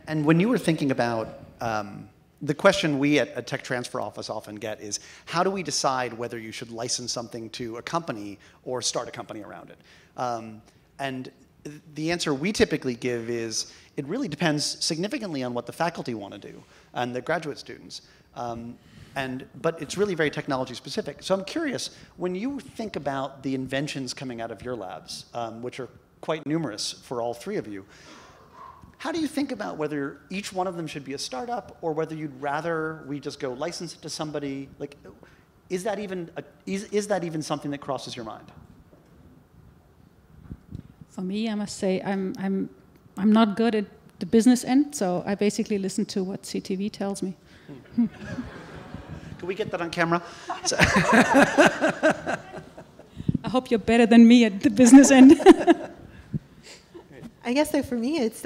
And when you were thinking about the question we at Tech Transfer Office often get is, how do we decide whether you should license something to a company or start a company around it? And the answer we typically give is, it really depends significantly on what the faculty want to do and the graduate students. But it's really very technology specific. So I'm curious, when you think about the inventions coming out of your labs, which are quite numerous for all three of you, how do you think about whether each one of them should be a startup, or whether you'd rather we just go license it to somebody? Like, is that even something that crosses your mind? For me, I must say I'm not good at the business end, so I basically listen to what CTV tells me. Can we get that on camera? I hope you're better than me at the business end. I guess so for me, it's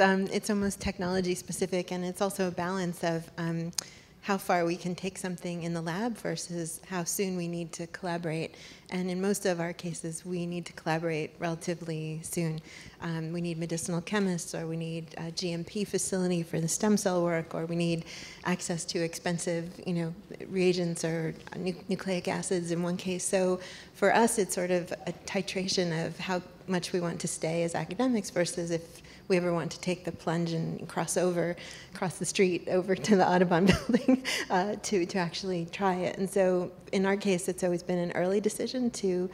almost technology specific, and it's also a balance of how far we can take something in the lab versus how soon we need to collaborate. And in most of our cases, we need to collaborate relatively soon. We need medicinal chemists, or we need a GMP facility for the stem cell work, or we need access to expensive, reagents or nucleic acids in one case. So for us, it's sort of a titration of how much we want to stay as academics versus if we ever want to take the plunge and cross the street over to the Audubon building to actually try it. And so in our case, it's always been an early decision to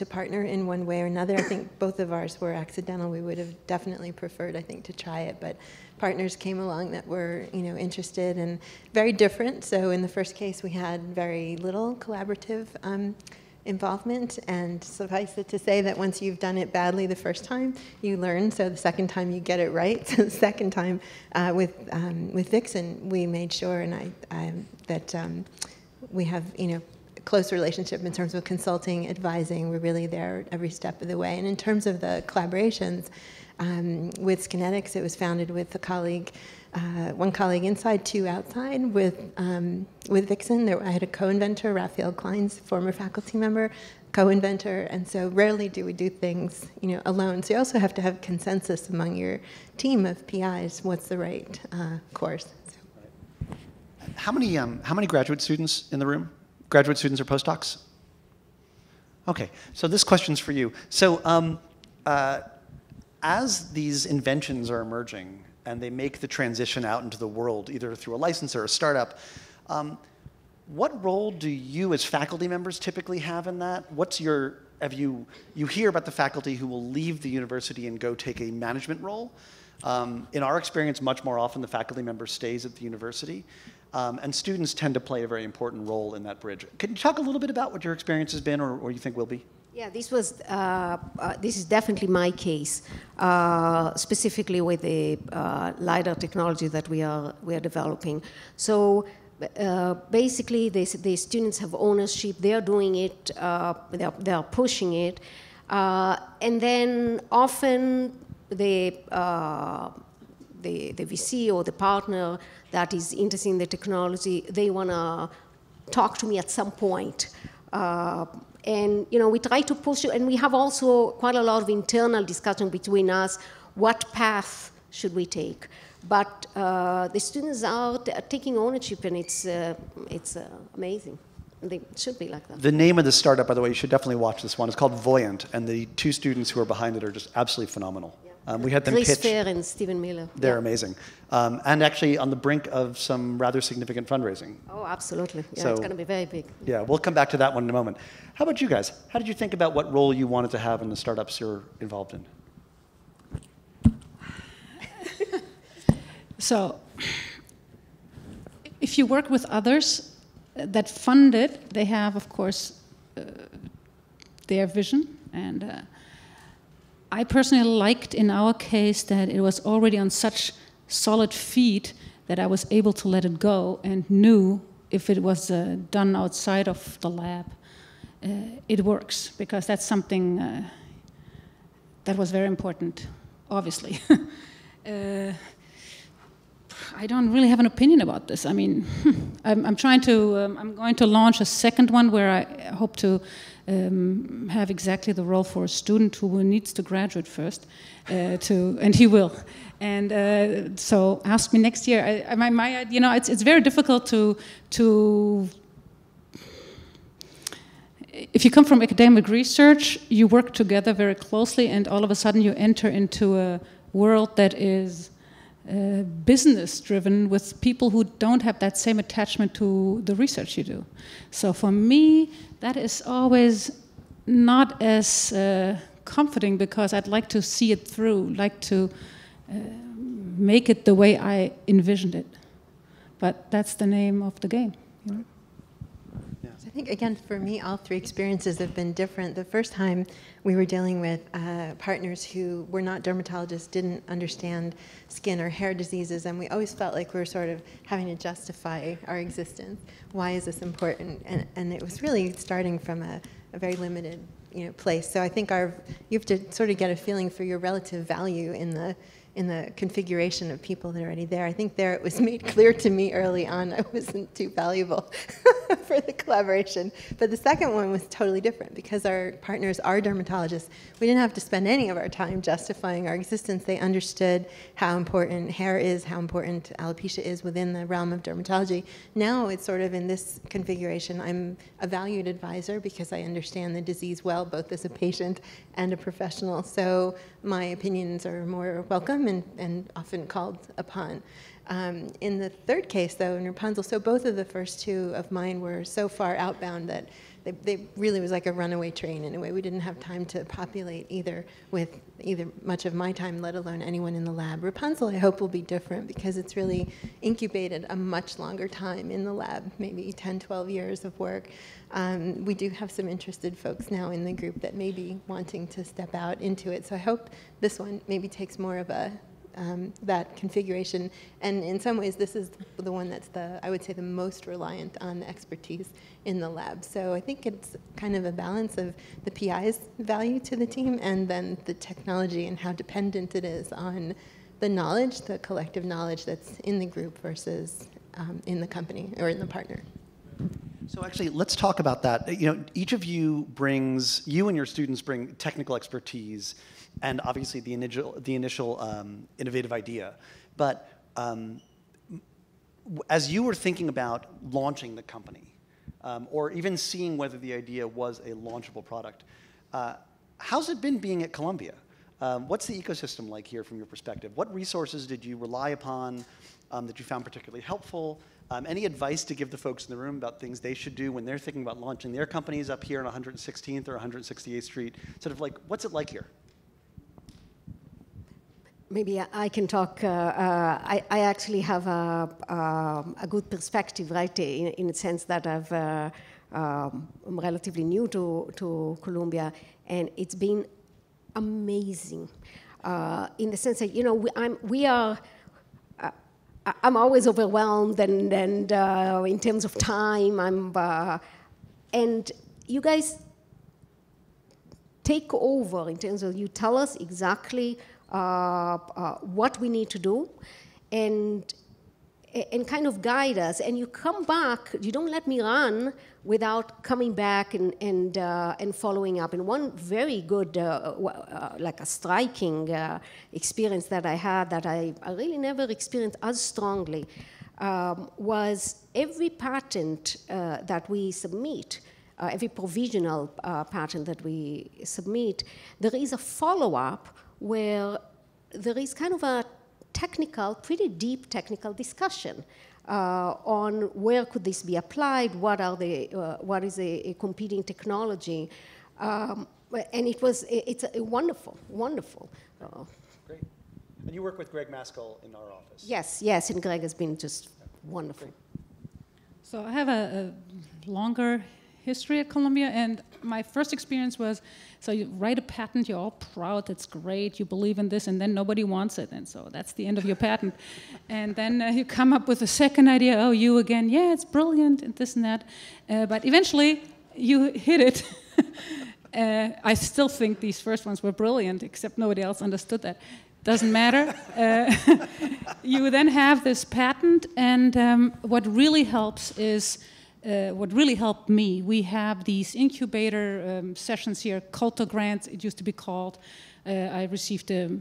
partner in one way or another. I think both of ours were accidental. We would have definitely preferred, I think, to try it, but partners came along that were, interested and very different. So in the first case, we had very little collaborative involvement, and suffice it to say that once you've done it badly the first time, you learn, so the second time you get it right. So the second time with Vixen, we made sure that we have a close relationship in terms of consulting, advising. We're really there every step of the way. And in terms of the collaborations, with Skinetics, it was founded with a colleague, one colleague inside, two outside. With Vixen, I had a co-inventor, Raphael Kleins, former faculty member, co-inventor, and so rarely do we do things, alone. So you also have to have consensus among your team of PIs. What's the right course? So. How many graduate students in the room? Graduate students or postdocs? Okay, so this question's for you. So as these inventions are emerging and they make the transition out into the world, either through a license or a startup, what role do you as faculty members typically have in that? You hear about the faculty who will leave the university and go take a management role. In our experience, much more often the faculty member stays at the university. And students tend to play a very important role in that bridge. Can you talk a little bit about what your experience has been, or you think will be? Yeah, this is definitely my case, specifically with the LiDAR technology that we are developing. So basically, the students have ownership. They are doing it. They are pushing it, and then often the VC or the partner that is interested in the technology, they want to talk to me at some point. And we try to push it, and we have also quite a lot of internal discussion between us, what path should we take. But the students are taking ownership, and it's amazing. They should be like that. The name of the startup, by the way, you should definitely watch this one. It's called Voyant, and the two students who are behind it are just absolutely phenomenal. Yeah. We had them Chris pitch. Fair and Stephen Miller. They're amazing. And actually on the brink of some rather significant fundraising. Oh, absolutely. Yeah, so, it's going to be very big. Yeah, we'll come back to that one in a moment. How about you guys? How did you think about what role you wanted to have in the startups you're involved in? So, if you work with others that fund it, they have, of course, their vision. And I personally liked, in our case, that it was already on such solid feet that I was able to let it go and knew if it was done outside of the lab, it works, because that's something that was very important, obviously. I don't really have an opinion about this. I mean, I'm trying to. I'm going to launch a second one where I hope to have exactly the role for a student who needs to graduate first, and he will. And so ask me next year. You know, it's very difficult to. If you come from academic research, you work together very closely, and all of a sudden you enter into a world that is business-driven with people who don't have that same attachment to the research you do. So for me, that is always not as comforting, because I'd like to see it through, like to make it the way I envisioned it. But that's the name of the game. You know? I think, again, for me, all three experiences have been different. The first time we were dealing with partners who were not dermatologists, didn't understand skin or hair diseases, and we always felt like we were sort of having to justify our existence. Why is this important? And it was really starting from a very limited, you know, place. So I think you have to sort of get a feeling for your relative value in the configuration of people that are already there. I think there it was made clear to me early on I wasn't too valuable for the collaboration. But the second one was totally different, because our partners are dermatologists. We didn't have to spend any of our time justifying our existence. They understood how important hair is, how important alopecia is within the realm of dermatology. Now it's sort of in this configuration. I'm a valued advisor because I understand the disease well, both as a patient and a professional. So my opinions are more welcome and often called upon. In the third case, though, in Rapunzel, so both of the first two of mine were so far outbound that they really was like a runaway train in a way. We didn't have time to populate either with much of my time, let alone anyone in the lab. Rapunzel, I hope, will be different because it's really incubated a much longer time in the lab, maybe 10, 12 years of work. We do have some interested folks now in the group that may be wanting to step out into it. So I hope this one maybe takes more of that configuration. And in some ways, this is the one that's I would say, the most reliant on the expertise in the lab. So I think it's kind of a balance of the PI's value to the team and then the technology and how dependent it is on the knowledge, the collective knowledge that's in the group versus in the company or in the partner. So actually, let's talk about that. You know, each of you you and your students bring technical expertise and obviously the initial innovative idea. But as you were thinking about launching the company, or even seeing whether the idea was a launchable product, how's it been being at Columbia? What's the ecosystem like here from your perspective? What resources did you rely upon that you found particularly helpful? Any advice to give the folks in the room about things they should do when they're thinking about launching their companies up here on 116th or 168th Street? Sort of like, what's it like here? Maybe I can talk. I actually have a good perspective, right, in the sense that I'm relatively new to Columbia, and it's been amazing in the sense that, you know, I'm always overwhelmed, and in terms of time, and you guys take over in terms of you tell us exactly what we need to do, and kind of guide us. And you come back. You don't let me run without coming back and following up. And one very good, like a striking experience that I had that I really never experienced as strongly was every patent that we submit, every provisional patent that we submit, there is a follow-up where there is kind of a technical, pretty deep technical discussion on where could this be applied, what is a competing technology, and it's a wonderful. Great. And you work with Greg Maskell in our office. Yes, and Greg has been just wonderful. So I have a longer history at Columbia, and my first experience was, so you write a patent, you're all proud, that's great, you believe in this, and then nobody wants it, and so that's the end of your patent. And then you come up with a second idea, oh, you again, yeah, it's brilliant, and this and that. But eventually, you hit it. I still think these first ones were brilliant, except nobody else understood that. doesn't matter. You then have this patent, and what really helps is, what really helped me, we have these incubator sessions here, Coulter Grants, it used to be called. I received a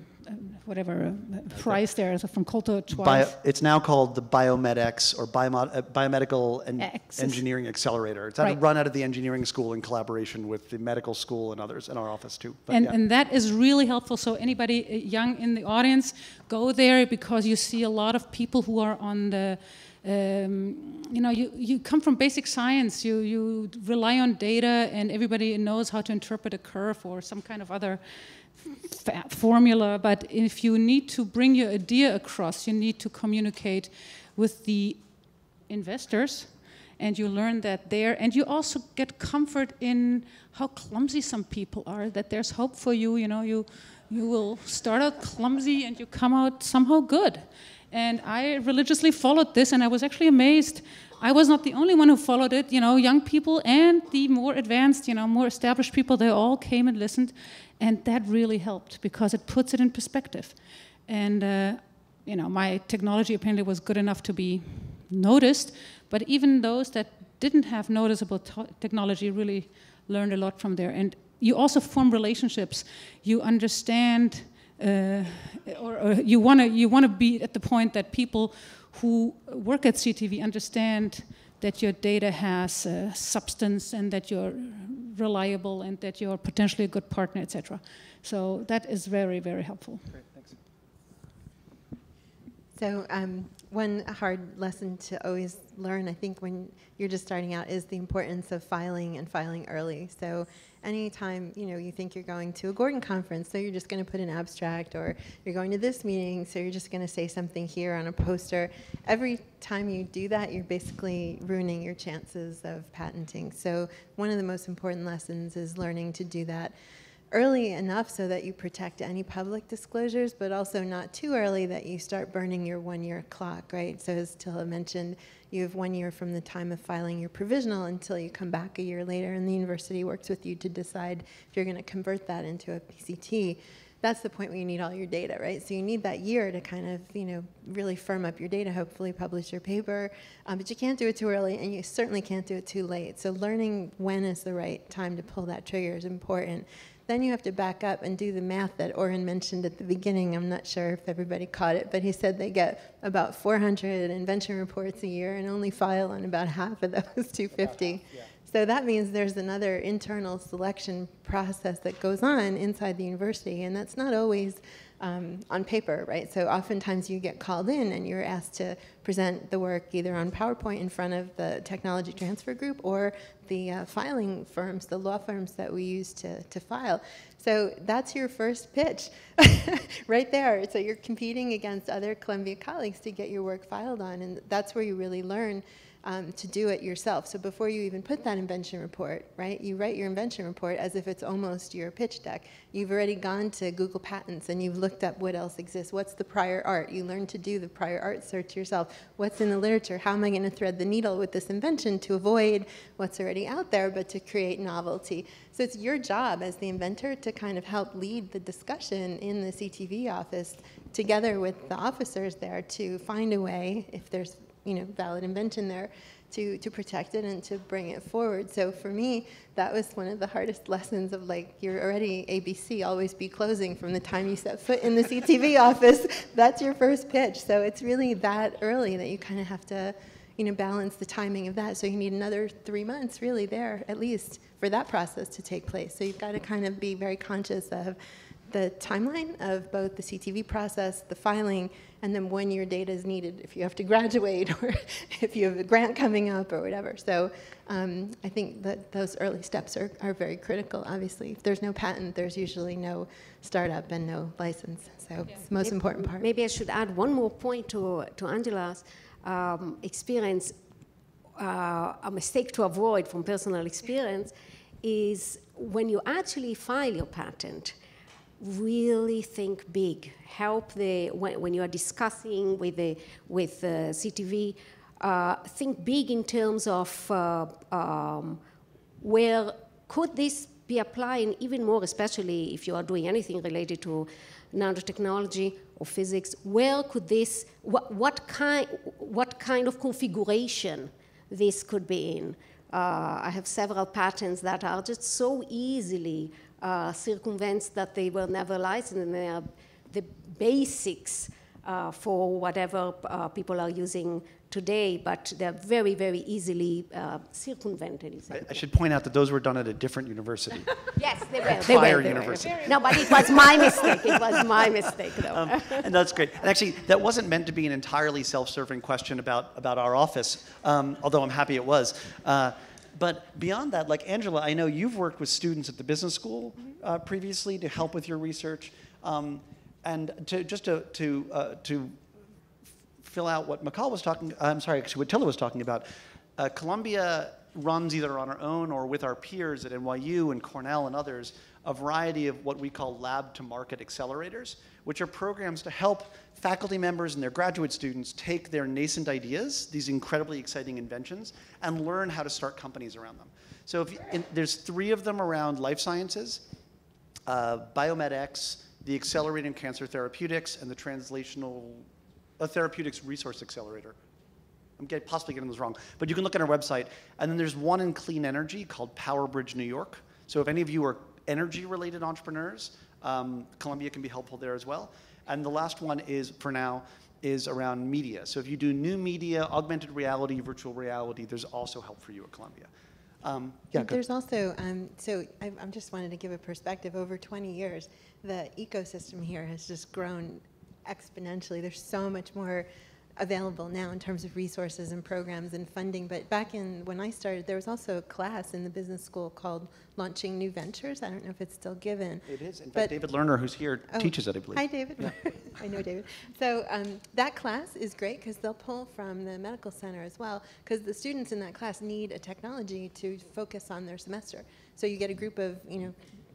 prize there from Coulter twice. It's now called the BioMedX, or Biomedical Engineering Accelerator. It's run out of the engineering school in collaboration with the medical school and others in our office too. But and that is really helpful. So anybody young in the audience, go there, because you see a lot of people who are on the, you come from basic science, you rely on data, and everybody knows how to interpret a curve or some kind of other formula, but if you need to bring your idea across, you need to communicate with the investors, and you learn that there, and you also get comfort in how clumsy some people are, that there's hope for you, you will start out clumsy and you come out somehow good. And I religiously followed this, and I was actually amazed. I was not the only one who followed it. Young people and the more advanced, more established people, they all came and listened. And that really helped, because it puts it in perspective. And, my technology apparently was good enough to be noticed. But even those that didn't have noticeable technology really learned a lot from there. And you also form relationships. You understand... or you want to be at the point that people who work at CTV understand that your data has substance, and that you're reliable, and that you're potentially a good partner, etc. So that is very, very helpful. Great, thanks. So one hard lesson to always learn, I think, when you're just starting out, is the importance of filing, and filing early. So anytime you think you're going to a Gordon conference, so you're just going to put an abstract, or you're going to this meeting, so you're just going to say something here on a poster. Every time you do that, you're basically ruining your chances of patenting. So one of the most important lessons is learning to do that early enough so that you protect any public disclosures, but also not too early that you start burning your 1-year clock, right? So as Tilla mentioned, you have 1 year from the time of filing your provisional until you come back a year later, and the university works with you to decide if you're going to convert that into a PCT. That's the point where you need all your data, right? So you need that year to kind of, really firm up your data, hopefully publish your paper, but you can't do it too early, and you certainly can't do it too late. So learning when is the right time to pull that trigger is important. Then you have to back up and do the math that Oren mentioned at the beginning. I'm not sure if everybody caught it, but he said they get about 400 invention reports a year and only file on about half of those 250. Yeah. So that means there's another internal selection process that goes on inside the university, and that's not always on paper, right? So oftentimes you get called in and you're asked to present the work either on PowerPoint in front of the technology transfer group, or the filing firms, the law firms that we use to file. So that's your first pitch right there. So you're competing against other Columbia colleagues to get your work filed on, and that's where you really learn to do it yourself. So before you even put that invention report, right, you write your invention report as if it's almost your pitch deck. You've already gone to Google Patents and you've looked up what else exists. What's the prior art? You learn to do the prior art search yourself. What's in the literature? How am I going to thread the needle with this invention to avoid what's already out there, but to create novelty? So it's your job as the inventor to kind of help lead the discussion in the CTV office together with the officers there to find a way, if there's valid invention there, to protect it and to bring it forward. So for me, that was one of the hardest lessons of, you're already ABC, always be closing from the time you set foot in the CTV office. That's your first pitch. So it's really that early that you kind of have to, balance the timing of that. So you need another 3 months really there, at least, for that process to take place. So you've got to kind of be very conscious of the timeline of both the CTV process, the filing, and then when your data is needed, if you have to graduate or if you have a grant coming up or whatever. So I think that those early steps are very critical, obviously. If there's no patent, there's usually no startup and no license. So it's the most important part. Maybe I should add one more point to Angela's experience. A mistake to avoid from personal experience is when you actually file your patent, really think big. When you are discussing with CTV, think big in terms of where could this be applied, and even more especially if you are doing anything related to nanotechnology or physics, where could this, what kind of configuration this could be in? I have several patents that are just so easily circumvented that they were never licensed, and they are the basics for whatever people are using today, but they're very, very easily circumvented. I should point out that those were done at a different university. Yes, they were. Fire University. No, but it was my mistake. It was my mistake, though. And that's great. And actually, that wasn't meant to be an entirely self-serving question about our office, although I'm happy it was. But beyond that, like Angela, I know you've worked with students at the business school previously to help with your research. And to fill out what Michal was talking, I'm sorry, actually what Tilla was talking about, Columbia runs either on our own or with our peers at NYU and Cornell and others a variety of what we call lab to market accelerators, which are programs to help faculty members and their graduate students take their nascent ideas, these incredibly exciting inventions, and learn how to start companies around them. So there's 3 of them around life sciences, BioMedX, the Accelerating Cancer Therapeutics, and the Translational Therapeutics Resource Accelerator. I'm possibly getting those wrong, but you can look at our website. And then there's one in clean energy called PowerBridge New York. So if any of you are energy-related entrepreneurs, Columbia can be helpful there as well. And the last one is, for now, is around media. So if you do new media, augmented reality, virtual reality, there's also help for you at Columbia. Yeah, there's also, so I just wanted to give a perspective. Over 20 years, the ecosystem here has just grown exponentially. There's so much more available now in terms of resources and programs and funding. But back when I started, there was also a class in the business school called Launching New Ventures. I don't know if it's still given. It is. In fact, David Lerner, who's here, teaches it, I believe. Hi, David. Yeah. I know David. So that class is great because they'll pull from the medical center as well, because the students in that class need a technology to focus on their semester. So you get a group of,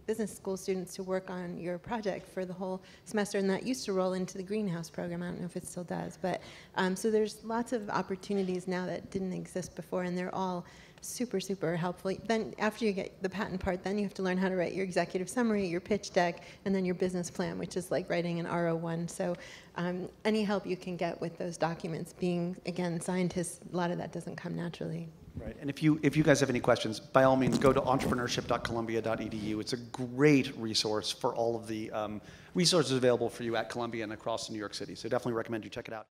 business school students to work on your project for the whole semester, and that used to roll into the greenhouse program. I don't know if it still does, but so there's lots of opportunities now that didn't exist before, and they're all super, super helpful. Then after you get the patent part, then you have to learn how to write your executive summary, your pitch deck, and then your business plan, which is like writing an R01. So any help you can get with those documents, being, again, scientists, a lot of that doesn't come naturally. Right, and if you guys have any questions, by all means, go to entrepreneurship.columbia.edu. It's a great resource for all of the resources available for you at Columbia and across New York City. So definitely recommend you check it out.